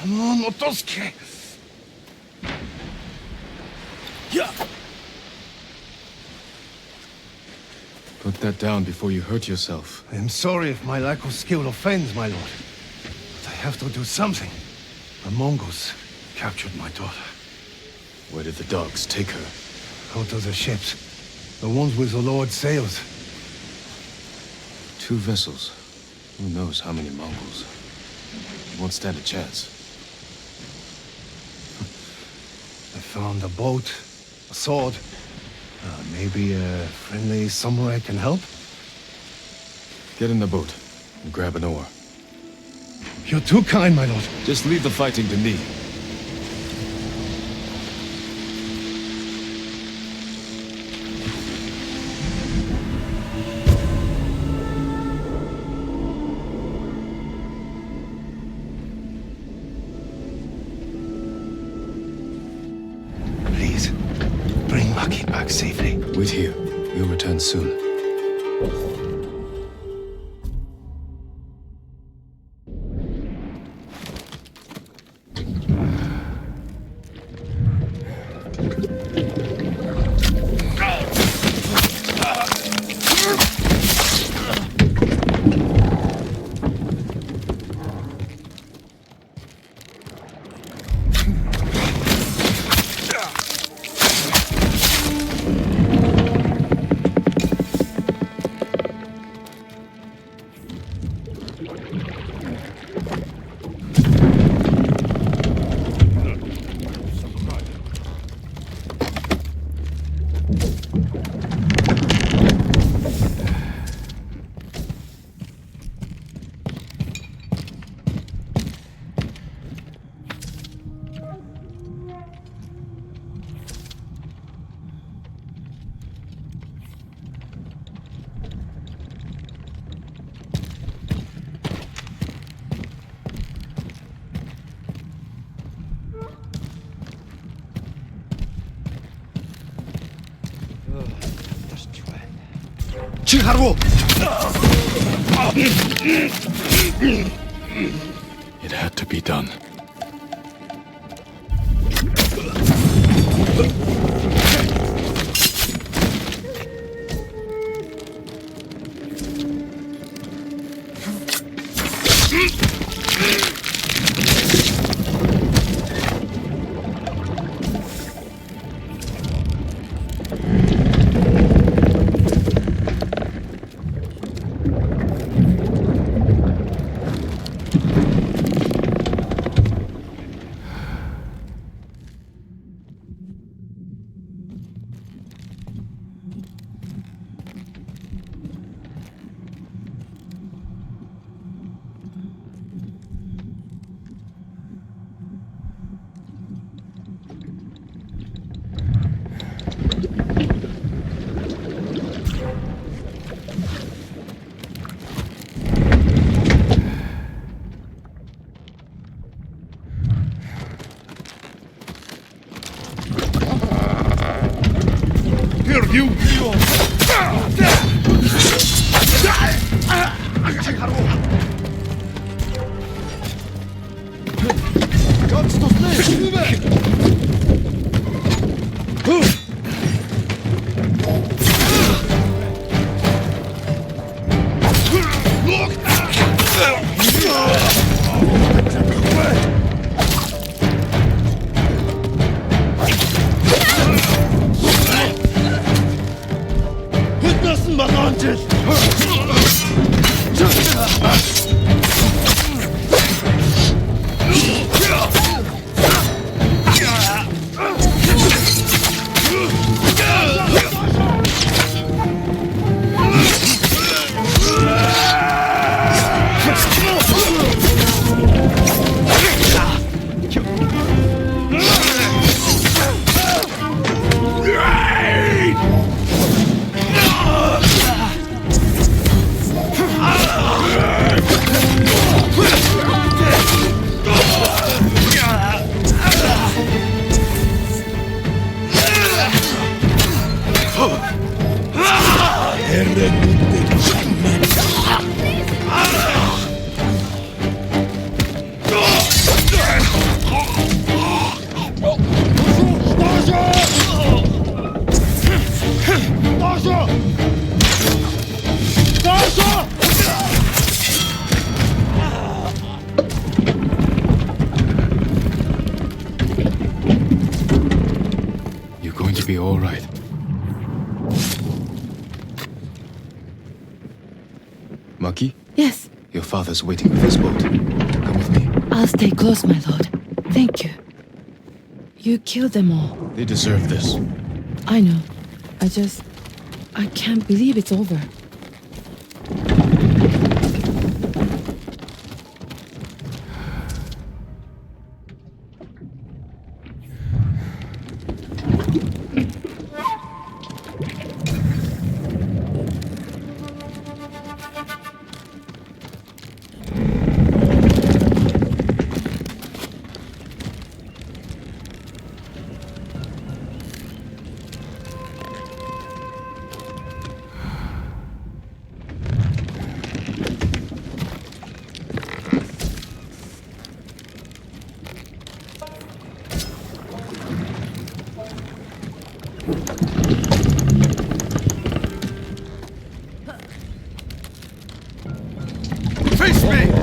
Motosuke. Yeah. Put that down before you hurt yourself. I am sorry if my lack of skill offends, my lord. But I have to do something. The Mongols captured my daughter. Where did the dogs take her? Out of the ships. The ones with the Lord's sails. 2 vessels. Who knows how many Mongols? You won't stand a chance. I found a boat, a sword. Maybe a friendly samurai can help? Get in the boat and grab an oar. You're too kind, my lord. Just leave the fighting to me. Please, bring Maki back safely. Wait here. We'll return soon. Chiharu! It had to be done. You! be all right. Maki? Yes, Your father's waiting with his boat. Come with me. I'll stay close, my lord. Thank you. You killed them all. They deserve this. I know. I can't believe it's over. Face me!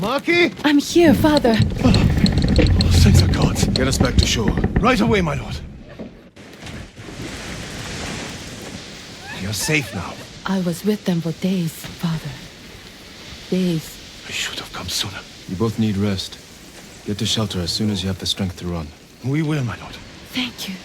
Maki? I'm here, father. Oh, thank the gods. Get us back to shore. Right away, my lord. You're safe now. I was with them for days, father. Days. I should have come sooner. You both need rest. Get to shelter as soon as you have the strength to run. We will, my lord. Thank you.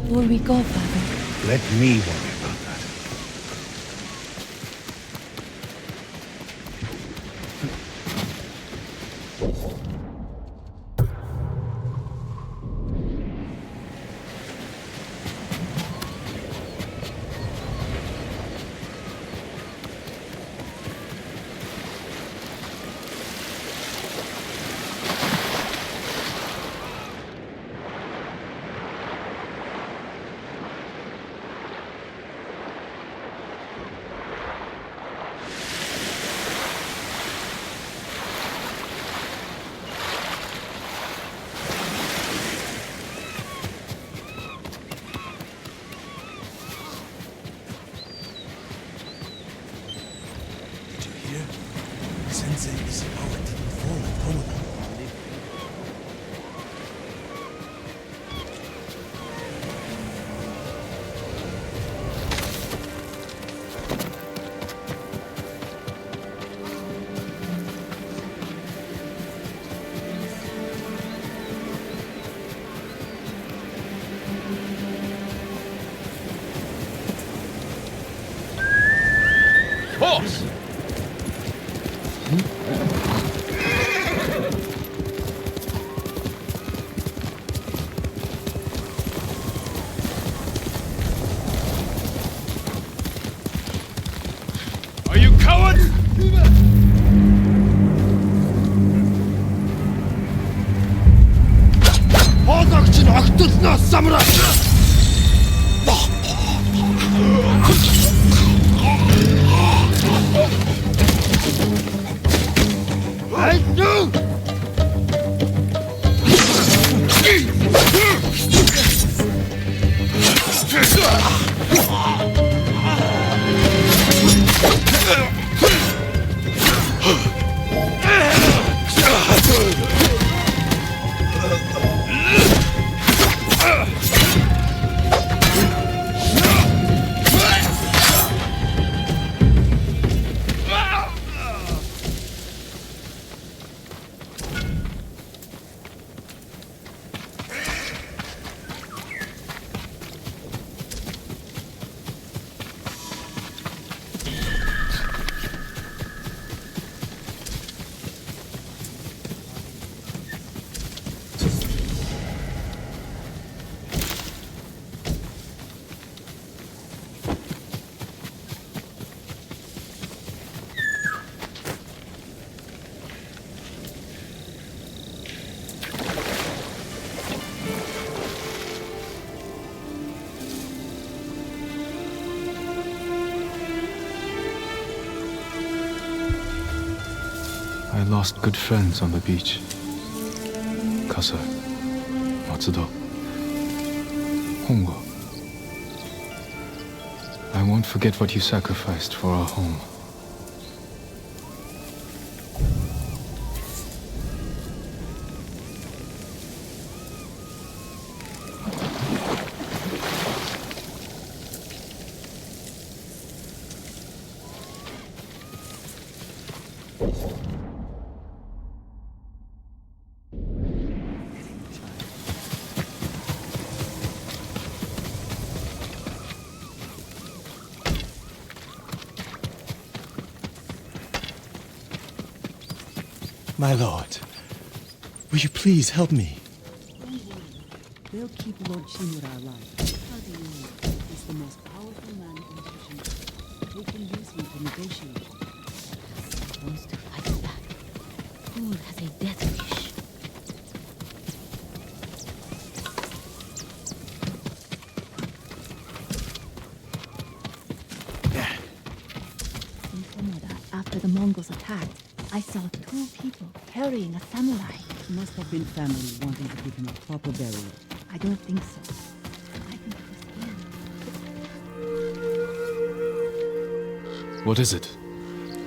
Will we go, father? Let me worry about that. Sensei is a poet. Full of Tomoda. Boss! Are you cowards? Хоолойгч нь огтлноос самраа. Айдуу! I lost good friends on the beach. Kasa, Matsudo, Hongo. I won't forget what you sacrificed for our home. My lord, will you please help me? They'll keep Lord Shimura alive. How do you know? He's the most powerful man in Tsushima. We can use him to negotiate. Supposed to fight back. Fool has a death wish. In Komoda, after the Mongols attacked, I saw 2 people carrying a samurai. Must have been family wanting to give him a proper burial. I don't think so. I think it was him. What is it?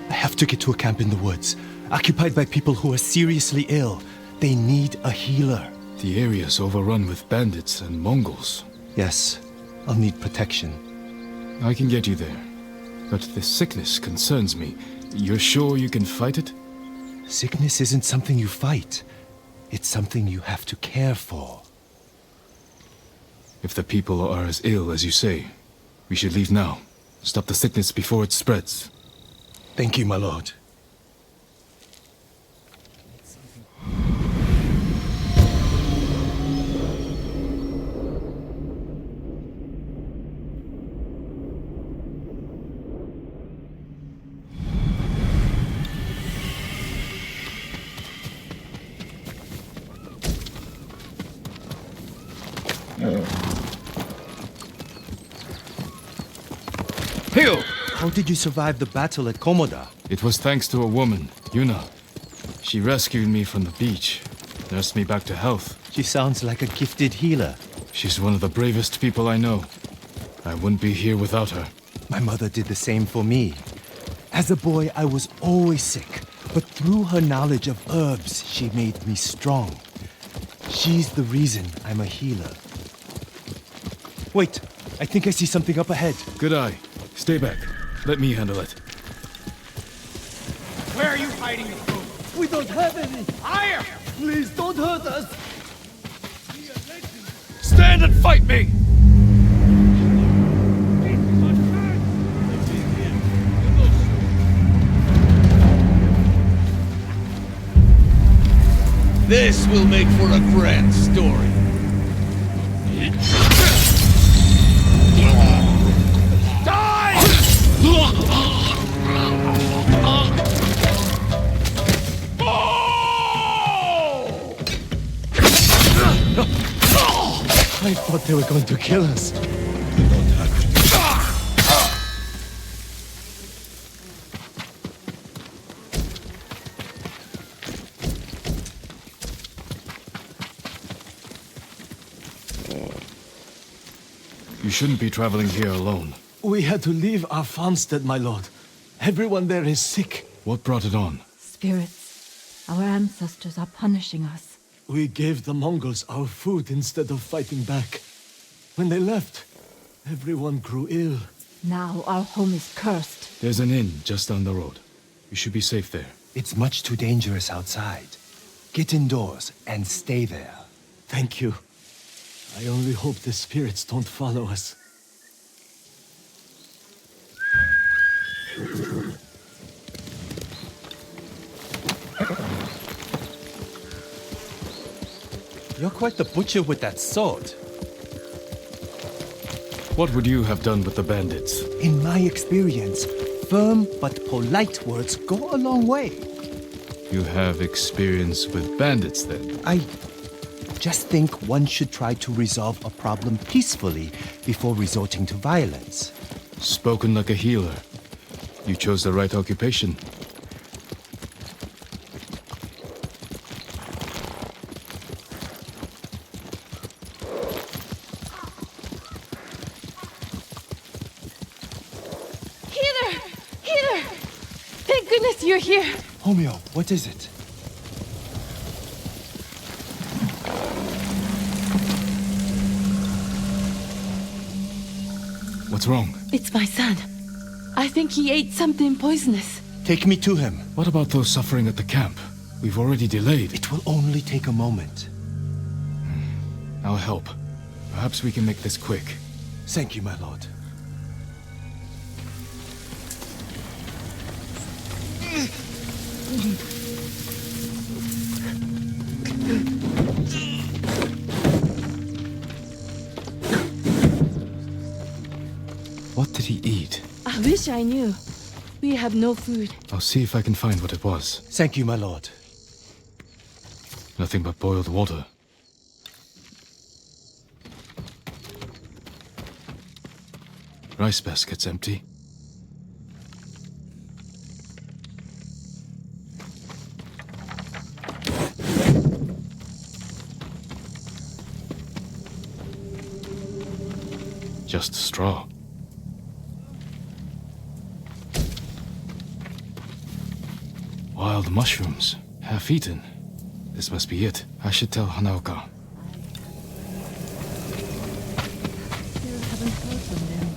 I have to get to a camp in the woods, occupied by people who are seriously ill. They need a healer. The area's overrun with bandits and Mongols. Yes, I'll need protection. I can get you there. But this sickness concerns me. You're sure you can fight it? Sickness isn't something you fight. It's something you have to care for. If the people are as ill as you say, we should leave now. Stop the sickness before it spreads. Thank you, my lord. Hail! How did you survive the battle at Komoda? It was thanks to a woman, Yuna. She rescued me from the beach, nursed me back to health. She sounds like a gifted healer. She's one of the bravest people I know. I wouldn't be here without her. My mother did the same for me. As a boy, I was always sick, but through her knowledge of herbs, she made me strong. She's the reason I'm a healer. Wait, I think I see something up ahead. Good eye. Stay back. Let me handle it. Where are you hiding the food? We don't have any! Higher! Please don't hurt us! Stand and fight me! This will make for a grand story. I thought they were going to kill us. You shouldn't be traveling here alone. We had to leave our farmstead, my lord. Everyone there is sick. What brought it on? Spirits. Our ancestors are punishing us. We gave the Mongols our food instead of fighting back. When they left, everyone grew ill. Now our home is cursed. There's an inn just down the road. You should be safe there. It's much too dangerous outside. Get indoors and stay there. Thank you. I only hope the spirits don't follow us. You're quite the butcher with that sword. What would you have done with the bandits? In my experience, firm but polite words go a long way. You have experience with bandits, then? I just think one should try to resolve a problem peacefully before resorting to violence. Spoken like a healer. You chose the right occupation. goodness you're here! Homeo, what is it? What's wrong? It's my son. I think he ate something poisonous. Take me to him. What about those suffering at the camp? We've already delayed. It will only take a moment. I'll help. Perhaps we can make this quick. Thank you, my lord. What did he eat? I wish I knew. We have no food. I'll see if I can find what it was. Thank you, my lord. Nothing but boiled water. Rice basket's empty. Just straw. Wild mushrooms, half eaten. This must be it. I should tell Hanaoka. Still haven't heard from them.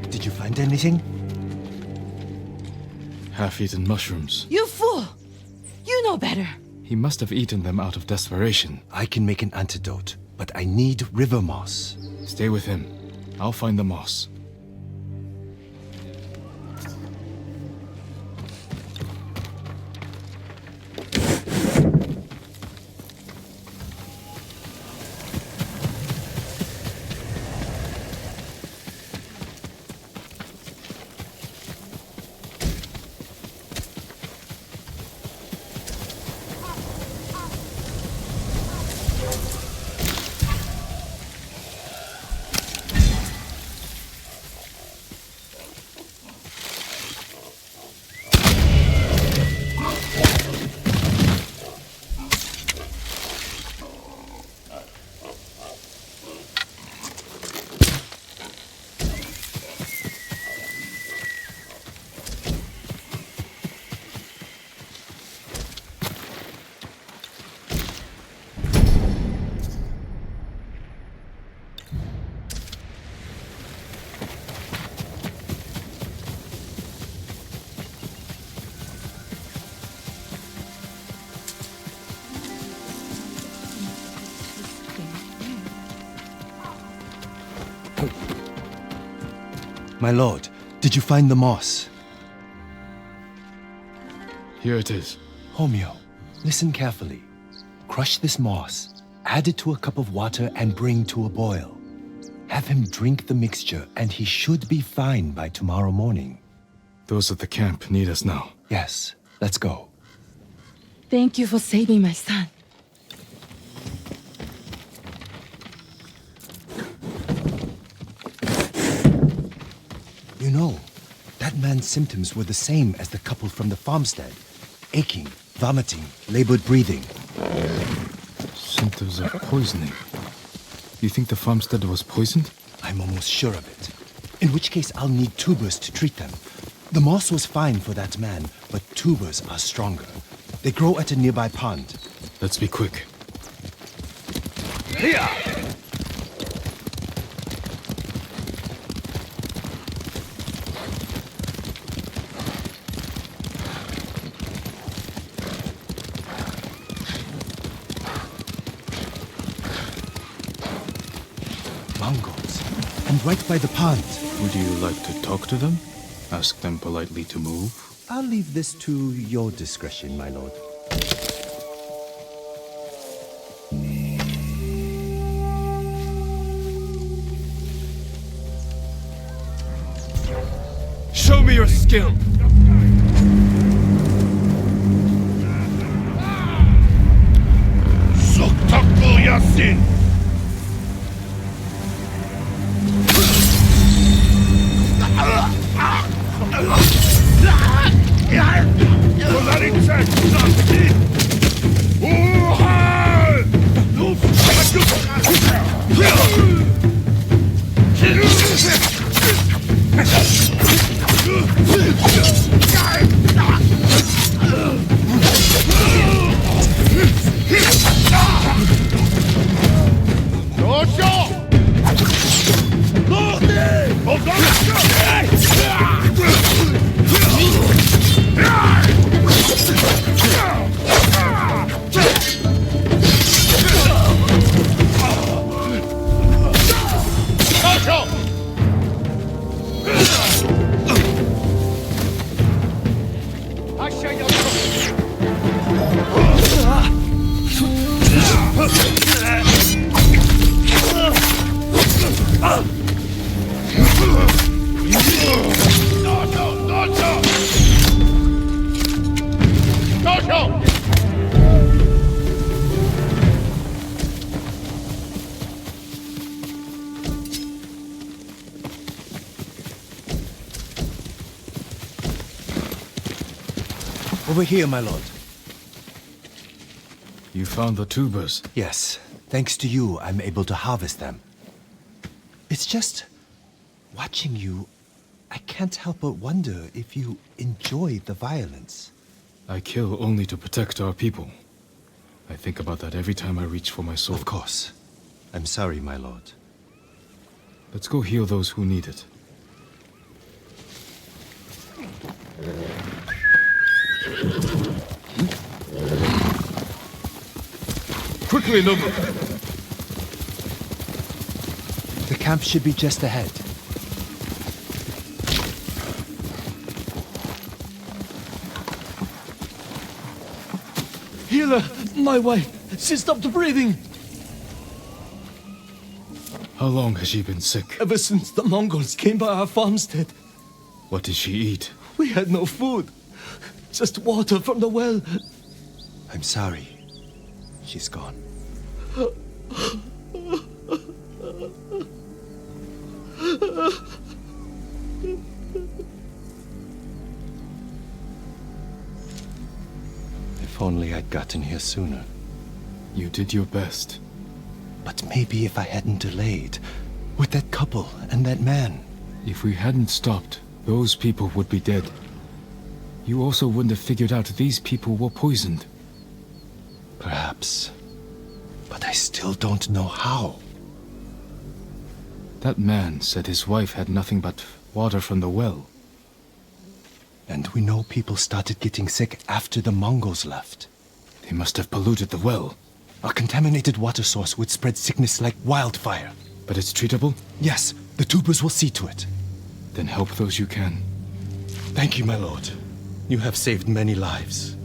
Did you find anything? Half-eaten mushrooms. You fool! You know better. He must have eaten them out of desperation. I can make an antidote, but I need river moss. Stay with him. I'll find the moss. My lord, did you find the moss? Here it is. Homeo, listen carefully. Crush this moss, add it to a cup of water and bring to a boil. Have him drink the mixture and he should be fine by tomorrow morning. Those at the camp need us now. Yes, let's go. Thank you for saving my son. You know, that man's symptoms were the same as the couple from the farmstead. Aching, vomiting, labored breathing. Symptoms of poisoning. You think the farmstead was poisoned? I'm almost sure of it. In which case I'll need tubers to treat them. The moss was fine for that man, but tubers are stronger. They grow at a nearby pond. Let's be quick. Mongols. And right by the pond. Would you like to talk to them? Ask them politely to move? I'll leave this to your discretion, my lord. Show me your skill! Suktaku Yasin! Uha! Over here, my lord. You found the tubers. Yes. Thanks to you, I'm able to harvest them. It's just... watching you, I can't help but wonder if you enjoy the violence. I kill only to protect our people. I think about that every time I reach for my sword. Of course. I'm sorry, my lord. Let's go heal those who need it. Quickly, Nobu! The camp should be just ahead. Healer, my wife, she stopped breathing. How long has she been sick? Ever since the Mongols came by our farmstead. What did she eat? We had no food. Just water from the well. I'm sorry. She's gone. If only I'd gotten here sooner. You did your best. But maybe if I hadn't delayed, with that couple and that man. If we hadn't stopped, those people would be dead. You also wouldn't have figured out these people were poisoned. Perhaps. But I still don't know how. That man said his wife had nothing but water from the well. And we know people started getting sick after the Mongols left. They must have polluted the well. A contaminated water source would spread sickness like wildfire. But it's treatable? Yes, the tubers will see to it. Then help those you can. Thank you, my lord. You have saved many lives.